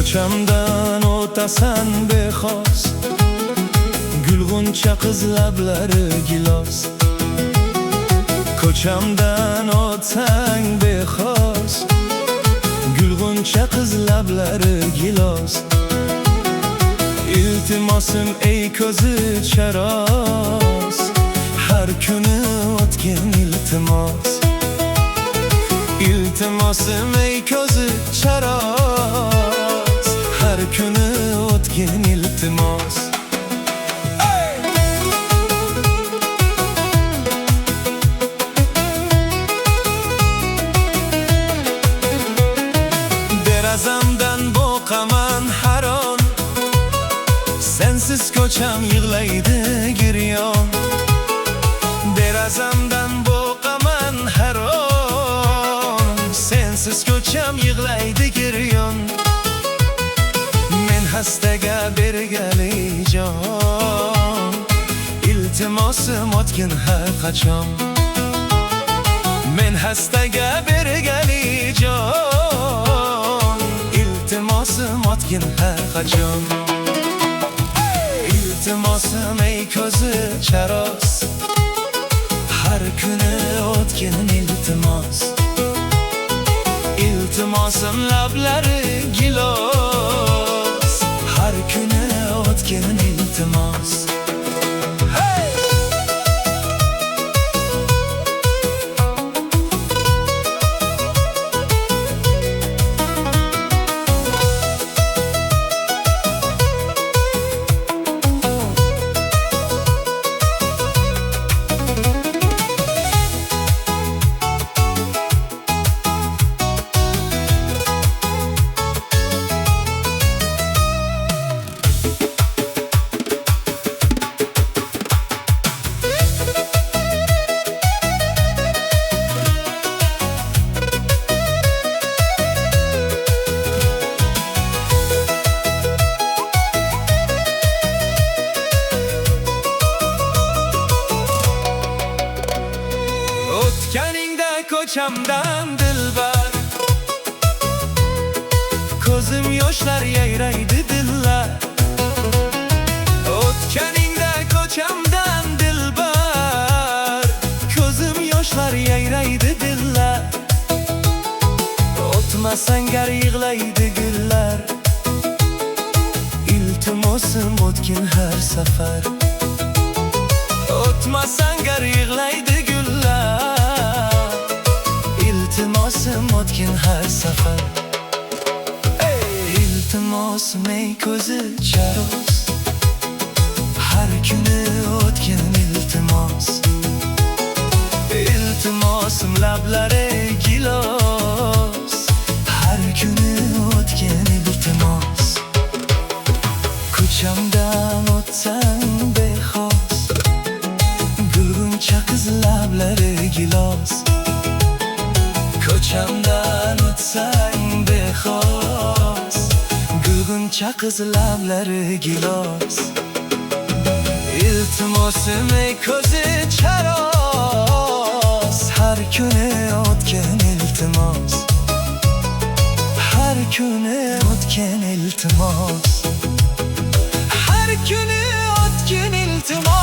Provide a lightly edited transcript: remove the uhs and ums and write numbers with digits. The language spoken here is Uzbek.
Ko'chamdan o'tasan bexos, gulg'uncha qiz lablari gilos. Ko'chamdan o'tsang bexos, gulg'uncha qiz lablari gilos. İltimosim ey ko'zi charos, har kuni o'tgan iltimos. İltimosim ey ko'zi charos, har kuni o'tgan iltimos. Derazamdan boqaman har on, sensiz ko'cham yig'laydi giryon. Derazamdan boqaman har on, sensiz ko'cham yig'laydi giryon. Men hastaga bergali jon, iltimosim o'tgin har qachon. Men hastaga bergali jon, iltimosim o'tgin har qachon. İltimosim ey ko'zi charos, har kuni o'tgin iltimos. İltimosim lablari gilos, har kuni o'tgin iltimos. O'tganingda ko'chamdan dilbar, ko'zim yoshlar yayraydi dillar. O'tganingda ko'chamdan dilbar, ko'zim yoshlar yayraydi dillar. O'tmasang gar yig'laydi gullar, iltimosim o'tgin har safar. O'tmasang gar yig'laydi gullar, iltimosim o'tgin har safar. İltimosim ey ko'zi charos, har kuni o'tgin iltimos. İltimosim lablari gilos, har kuni o'tgin iltimos. Ko'chamdan o'tsang bexos, gulg'uncha qiz lablari gilos. Ko'chamdan o'tsang bexos, gulg'uncha qiz lablari gilos. İltimosim ey ko'zi charos, har kuni o'tgan iltimos. Har kuni o'tgan iltimos. Har kuni o'tgan iltimos.